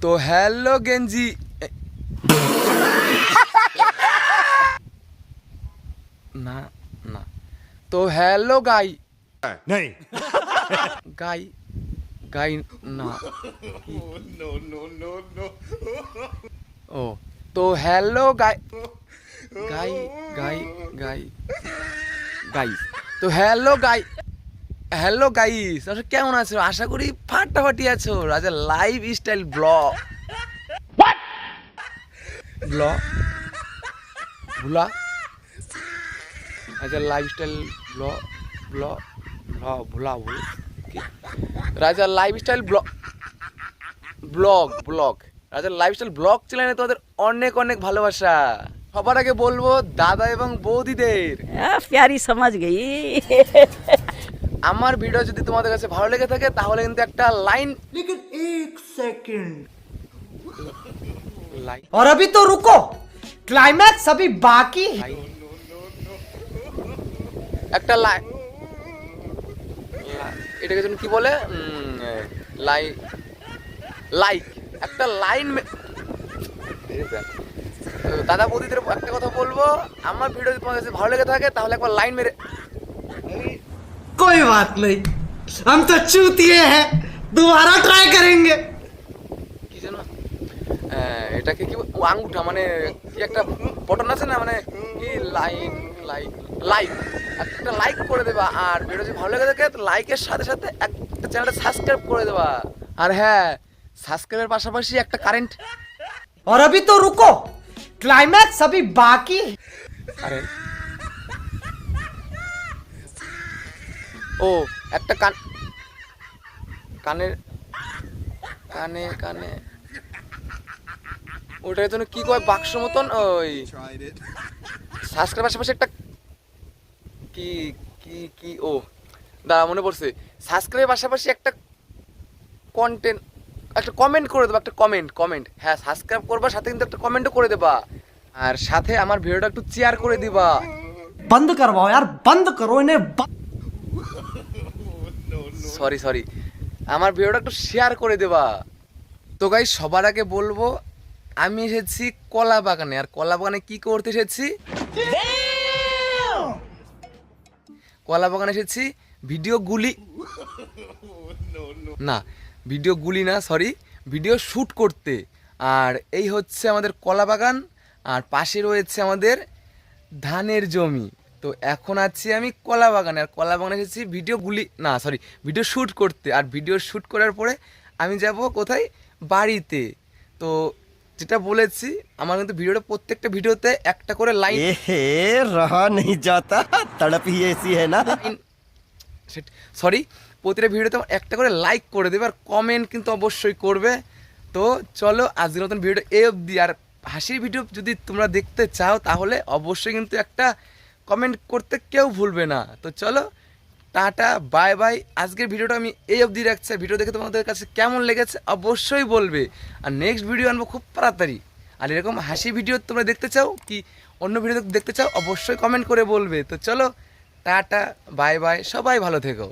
তো হ্যালো গেঞ্জি না না তো হ্যালো গাই नहीं গাই গাই না ও তো হ্যালো গাই গাই গাই গাই গাই তো হ্যালো গাই হ্যালো গাইস কেমন আছো? আশা করি ফাটাফাটি আছো। রাজা লাইফ স্টাইল ব্লগ ব্লগ ভুলা রাজা life style blog blog blog ভুলা ভুল কি রাজা life style blog blog blog রাজা লাইফ স্টাইল ব্লগ চ্যানেলে তোমাদের অনেক অনেক ভালোবাসা। সবার আগে বলবো দাদা এবং বৌদিদের प्यारी समझ गई। আমার ভিডিও যদি তোমাদের কাছে ভালো লেগে থাকে তাহলে কিন্তু একটা লাইন लेकिन एक सेकंड লাইক और अभी तो रुको, क्लाइमैक्स अभी बाकी है। একটা লাইক এটাকে যেন কি বলে লাইক লাইক একটা লাইন দাদা বৌদিদের একটা কথা বলবো, আমার ভিডিও যদি তোমার কাছে ভালো লেগে থাকে তাহলে একবার লাইন মেরে कोई बात नहीं, हम तो चूतिए हैं, दोबारा ट्राई करेंगे। কি যেন এটাকে কি ও আঙ্গুঠা মানে কি একটা বটন আছে না, মানে কি লাইক লাইক লাইক একটা লাইক করে দেবা। আর ভিডিও যদি ভালো লেগে থাকে তো লাইকের সাথে সাথে একটা চ্যানেলটা সাবস্ক্রাইব করে দেবা। আর হ্যাঁ, সাবস্ক্রাইবের পাশাপাশি একটা কারেন্ট और अभी तो रुको, क्लाइमैक्स अभी बाकी है। আরে ও একটা কানের কানে কানে ওটার জন্য কি কয় বাক্স মতন ওই সাবস্ক্রাইব পাশাপাশি একটা কি কি কি ও দাঁড়া মনে পড়ছে, সাবস্ক্রাইব পাশাপাশি একটা কন্টেন্ট একটা কমেন্ট করে দেবা, একটা কমেন্ট হ্যাঁ সাবস্ক্রাইব করবা, সাথে কিন্তু একটা কমেন্টও করে দেবা। আর সাথে আমার ভিডিওটা একটু শেয়ার করে দিবা। बंद करवाओ यार, बंद करो इन्हें। সরি আমার ভিডিওটা একটু শেয়ার করে দেবা। তো গাইস সবার আগে বলবো আমি এসেছি কলা বাগানে। আর কলা বাগানে কি করতে এসেছি? কলা বাগানে এসেছি ভিডিওগুলি না সরি ভিডিও শ্যুট করতে। আর এই হচ্ছে আমাদের কলা বাগান, আর পাশে রয়েছে আমাদের ধানের জমি। তো এখন আছি আমি কলা বাগানে, আর কলা বাগানে এসেছি ভিডিও শ্যুট করতে। আর ভিডিও শ্যুট করার পরে আমি যাব কোথায়? বাড়িতে। তো যেটা বলেছি আমার কিন্তু ভিডিওটা প্রত্যেকটা ভিডিওতে একটা করে লাইন रहा नहीं जाता तड़प ही ऐसी है ना সরি প্রতিটা ভিডিওতে একটা করে লাইক করে দেবে, আর কমেন্ট কিন্তু অবশ্যই করবে। তো চলো আজকের মতন ভিডিওটা এই অবধি। আর হাসির ভিডিও যদি তোমরা দেখতে চাও তাহলে অবশ্যই কিন্তু একটা কমেন্ট করতে কেউ ভুলবে না। তো চলো টাটা বাই বাই। আজকের ভিডিওটা আমি এই অবধি রাখছি। ভিডিও দেখে তোমাদের কাছে কেমন লেগেছে অবশ্যই বলবে। আর নেক্সট ভিডিও আনবো খুব তাড়াতাড়ি। আর এরকম হাসি ভিডিও তোমরা দেখতে চাও কি অন্য ভিডিও দেখতে চাও অবশ্যই কমেন্ট করে বলবে। তো চলো টাটা বাই বাই, সবাই ভালো থেকো।